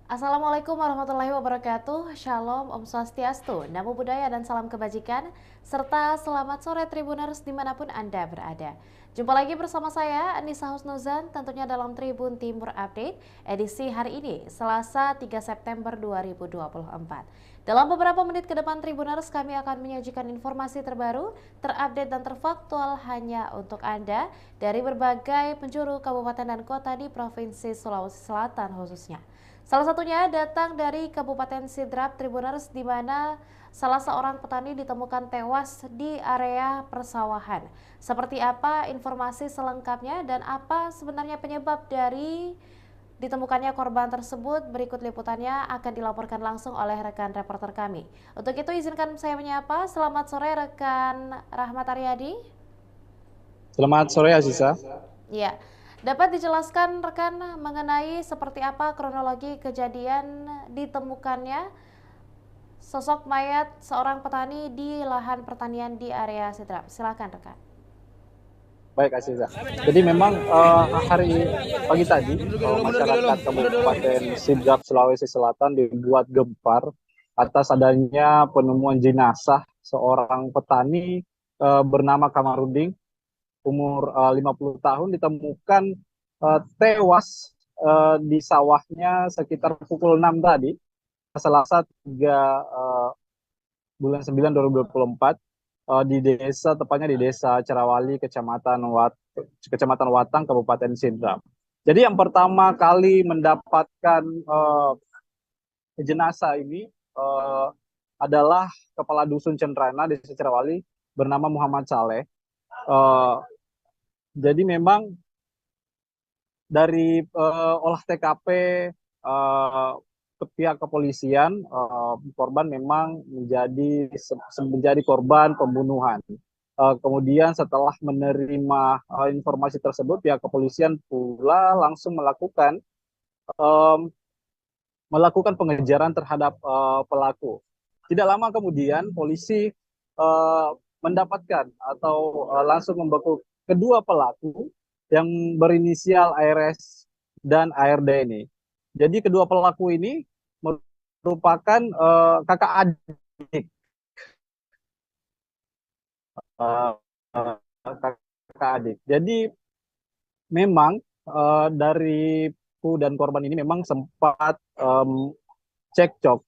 Assalamualaikum warahmatullahi wabarakatuh. Shalom, Om Swastiastu, Namo Buddhaya dan salam kebajikan. Serta selamat sore Tribuners dimanapun Anda berada. Jumpa lagi bersama saya Anissa Husnuzan tentunya dalam Tribun Timur Update edisi hari ini Selasa 3 September 2024. Dalam beberapa menit ke depan Tribuners kami akan menyajikan informasi terbaru, terupdate dan terfaktual hanya untuk Anda dari berbagai penjuru kabupaten dan kota di Provinsi Sulawesi Selatan khususnya. Salah satunya datang dari Kabupaten Sidrap Tribuners di mana salah seorang petani ditemukan tewas di area persawahan. Seperti apa informasi selengkapnya dan apa sebenarnya penyebab dari ditemukannya korban tersebut? Berikut liputannya akan dilaporkan langsung oleh rekan reporter kami. Untuk itu izinkan saya menyapa. Selamat sore rekan Rahmat Aryadi. Selamat sore Aziza. Ya, dapat dijelaskan rekan mengenai seperti apa kronologi kejadian ditemukannya sosok mayat seorang petani di lahan pertanian di area Sidrap. Silakan rekan. Baik Aziza. Jadi memang hari pagi tadi masyarakat Kabupaten Sidrap Sulawesi Selatan dibuat gempar atas adanya penemuan jenazah seorang petani bernama Kamarudin umur 50 tahun ditemukan tewas di sawahnya sekitar pukul 6 tadi Selasa 3 bulan 9 2024 di desa, tepatnya di desa Cerawali, Kecamatan Watang, Kabupaten Sidrap. Jadi yang pertama kali mendapatkan jenazah ini adalah kepala dusun Cendrana di desa Cerawali bernama Muhammad Saleh. Uh, jadi memang dari olah TKP uh, ke pihak kepolisian, korban memang menjadi korban pembunuhan. Kemudian setelah menerima informasi tersebut, pihak kepolisian pula langsung um, melakukan pengejaran terhadap pelaku. Tidak lama kemudian polisi mendapatkan atau langsung membekuk kedua pelaku yang berinisial ARS dan ARD ini. Jadi kedua pelaku ini merupakan kakak adik, uh, kakak adik. Jadi memang dari Pu dan korban ini memang sempat cekcok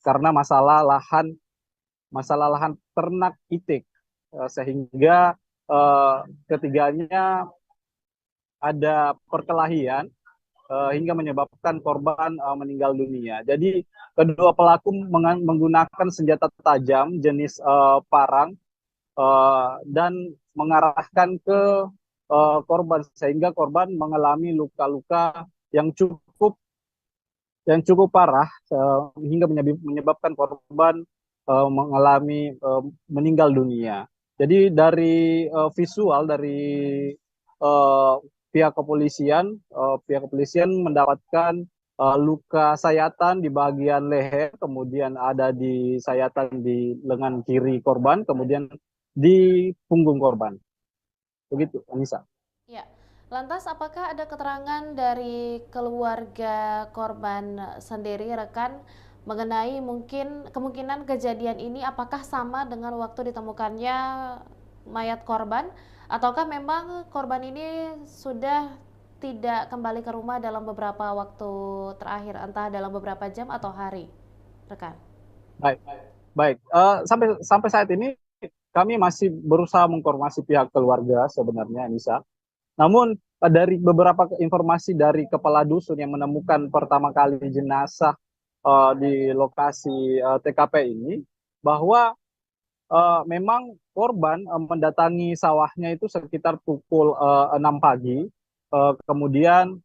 karena masalah lahan ternak itik, sehingga ketiganya ada perkelahian hingga menyebabkan korban meninggal dunia. Jadi kedua pelaku menggunakan senjata tajam jenis parang dan mengarahkan ke korban sehingga korban mengalami luka-luka yang cukup parah hingga menyebabkan korban mengalami meninggal dunia. Jadi dari visual dari uh, pihak kepolisian mendapatkan luka sayatan di bagian leher, kemudian ada di sayatan di lengan kiri korban, kemudian di punggung korban. Begitu, Anissa. Ya. Lantas apakah ada keterangan dari keluarga korban sendiri rekan mengenai mungkin kemungkinan kejadian ini apakah sama dengan waktu ditemukannya mayat korban ataukah memang korban ini sudah tidak kembali ke rumah dalam beberapa waktu terakhir entah dalam beberapa jam atau hari rekan? Baik, baik. Sampai sampai saat ini kami masih berusaha mengkonfirmasi pihak keluarga sebenarnya, Anissa. Namun dari beberapa informasi dari kepala dusun yang menemukan pertama kali jenazah di lokasi TKP ini, bahwa memang korban mendatangi sawahnya itu sekitar pukul 6 pagi. Kemudian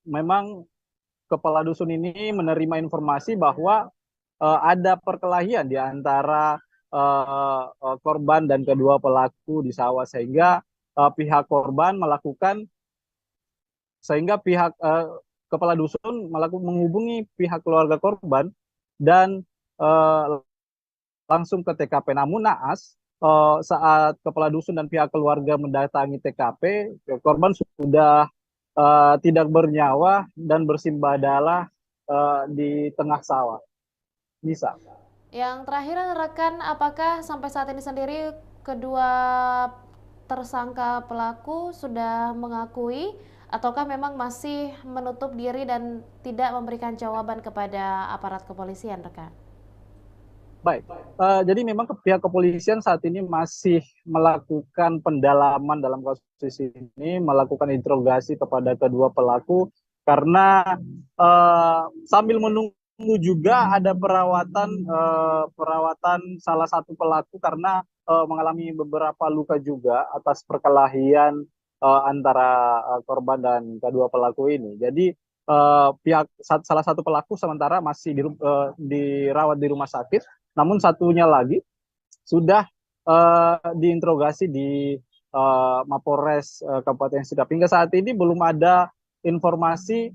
memang kepala dusun ini menerima informasi bahwa ada perkelahian di antara korban dan kedua pelaku di sawah sehingga pihak korban melakukan sehingga pihak kepala dusun menghubungi pihak keluarga korban dan uh, langsung ke TKP. Namun naas saat kepala dusun dan pihak keluarga mendatangi TKP, korban sudah tidak bernyawa dan bersimbah di tengah sawah. Bisa. Yang terakhir rekan, apakah sampai saat ini sendiri kedua tersangka pelaku sudah mengakui ataukah memang masih menutup diri dan tidak memberikan jawaban kepada aparat kepolisian, rekan? Baik, jadi memang pihak kepolisian saat ini masih melakukan pendalaman dalam kasus ini, melakukan interogasi kepada kedua pelaku karena sambil menunggu juga ada perawatan salah satu pelaku karena mengalami beberapa luka juga atas perkelahian antara korban dan kedua pelaku ini. Jadi salah satu pelaku sementara masih dirawat di rumah sakit. Namun satunya lagi sudah diinterogasi di Mapolres Kabupaten Sidrap. Hingga saat ini belum ada informasi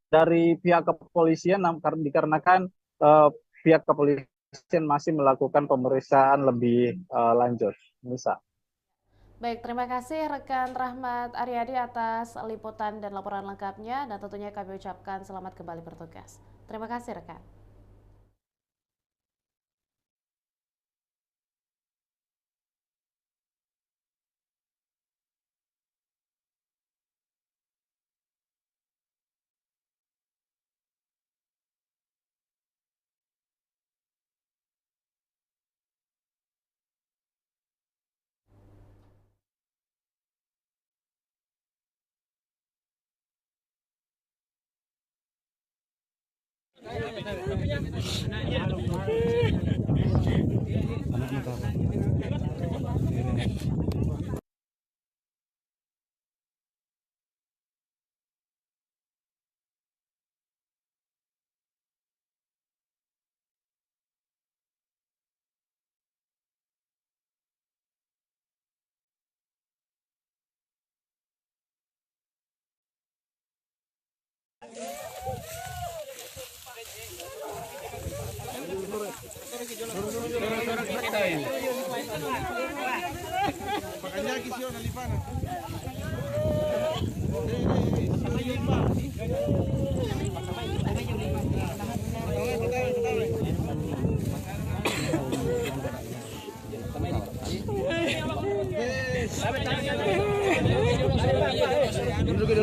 dari pihak kepolisian dikarenakan pihak kepolisian masih melakukan pemeriksaan lebih lanjut. Bisa. Baik, terima kasih rekan Rahmat Aryadi atas liputan dan laporan lengkapnya dan tentunya kami ucapkan selamat kembali bertugas. Terima kasih rekan.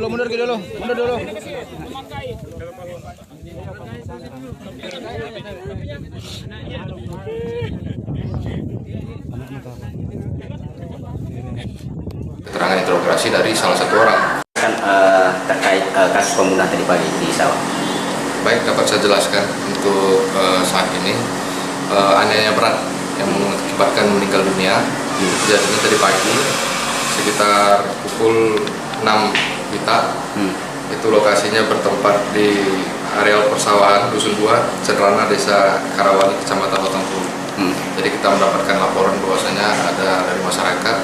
Mundur dulu. Keterangan interogasi dari salah satu orang. Terkait kasus pembunuhan tadi pagi di sawah. Baik, dapat saya jelaskan untuk saat ini aniaya berat yang mengakibatkan meninggal dunia. Kejadiannya tadi pagi sekitar pukul 6 WITA. Itu lokasinya bertempat di areal persawahan Dusun 2, Cederana, Desa Karawali, Kecamatan Batangpuru. Jadi kita mendapatkan laporan bahwasanya ada dari masyarakat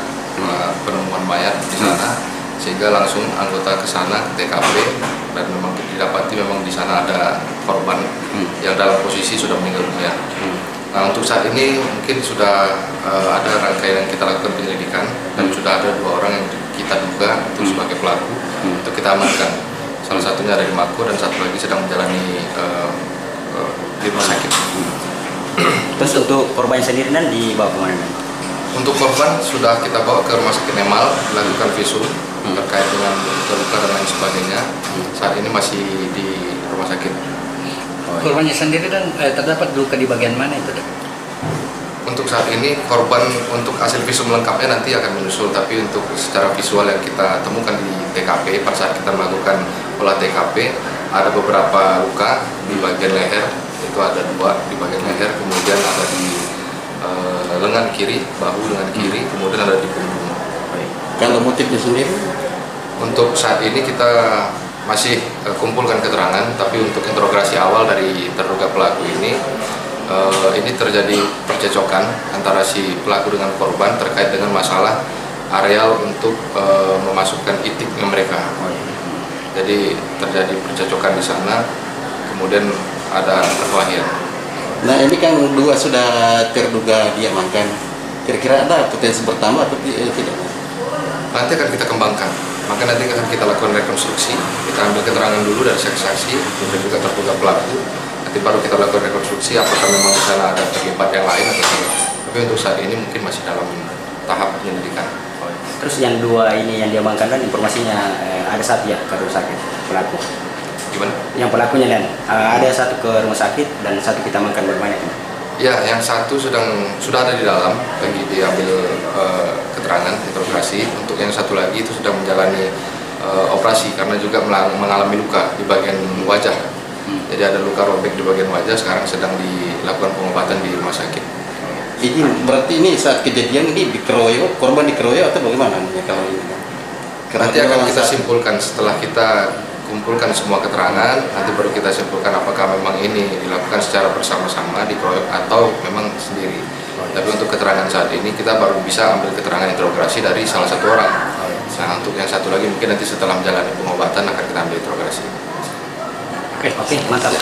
penemuan mayat di sana, sehingga langsung anggota ke sana ke TKP dan memang didapati memang di sana ada korban yang dalam posisi sudah meninggal dunia. Nah, untuk saat ini mungkin sudah ada rangkaian yang kita lakukan penyelidikan dan sudah ada 2 orang yang kita duga itu sebagai pelaku untuk kita amankan. Salah satunya dari Mako dan satu lagi sedang menjalani di rumah sakit. Terus untuk korban sendiri dan dibawa kemana? Untuk korban sudah kita bawa ke rumah sakit Nemal, dilakukan visum terkait dengan luka dan lain sebagainya. Saat ini masih di rumah sakit. Korbannya sendiri dan terdapat luka di bagian mana itu? Untuk saat ini korban untuk hasil visum lengkapnya nanti akan menyusul, tapi untuk secara visual yang kita temukan di TKP pada saat kita melakukan olah TKP ada beberapa luka di bagian leher, itu ada 2 di bagian leher, kemudian ada di lengan kiri, bahu lengan kiri, kemudian ada di punggung. Kalau motifnya sendiri? Untuk saat ini kita masih kumpulkan keterangan, tapi untuk interogasi awal dari terduga pelaku ini terjadi percecokan antara si pelaku dengan korban terkait dengan masalah areal untuk memasukkan itiknya mereka. Jadi terjadi percecokan di sana, kemudian ada perkelahian. Nah, ini kan 2 sudah terduga diamankan. Kira-kira ada potensi bertambah atau tidak? Nanti akan kita kembangkan. Maka nanti akan kita lakukan rekonstruksi, kita ambil keterangan dulu dari saksi dan juga terduga pelaku. Nanti baru kita lakukan rekonstruksi apakah memang di sana ada terlibat yang lain atau tidak. Tapi untuk saat ini mungkin masih dalam tahap penyelidikan. Terus yang dua ini yang diamankan kan informasinya ada satu ya ke rumah sakit pelaku. Gimana? Yang pelakunya dan ada satu ke rumah sakit dan satu kita amankan berbanyak. Ya, yang satu sudah ada di dalam lagi diambil keterangan interogasi. Untuk yang satu lagi itu sedang menjalani operasi karena juga mengalami luka di bagian wajah. Jadi ada luka robek di bagian wajah, sekarang sedang dilakukan pengobatan di rumah sakit. Ini berarti ini saat kejadian ini dikeroyok, korban dikeroyok atau bagaimana ya kalau ini? Nanti akan kita simpulkan setelah kita kumpulkan semua keterangan, nanti baru kita simpulkan apakah memang ini dilakukan secara bersama-sama dikeroyok atau memang sendiri. Tapi untuk keterangan saat ini kita baru bisa ambil keterangan interogasi dari salah satu orang. Nah, untuk yang satu lagi mungkin nanti setelah menjalani pengobatan akan kita ambil interogasi. Oke, mantap.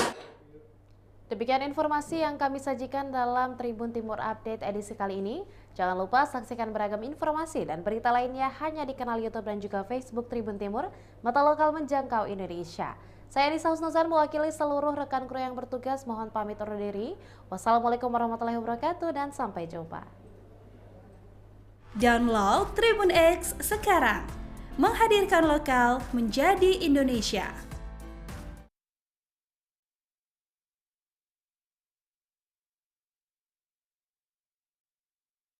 Demikian informasi yang kami sajikan dalam Tribun Timur Update edisi kali ini. Jangan lupa saksikan beragam informasi dan berita lainnya hanya di kanal YouTube dan juga Facebook Tribun Timur, mata lokal menjangkau Indonesia. Saya Nisa Husnuzan mewakili seluruh rekan kru yang bertugas mohon pamit undur diri. Wassalamualaikum warahmatullahi wabarakatuh dan sampai jumpa. Download Tribun X sekarang, menghadirkan lokal menjadi Indonesia.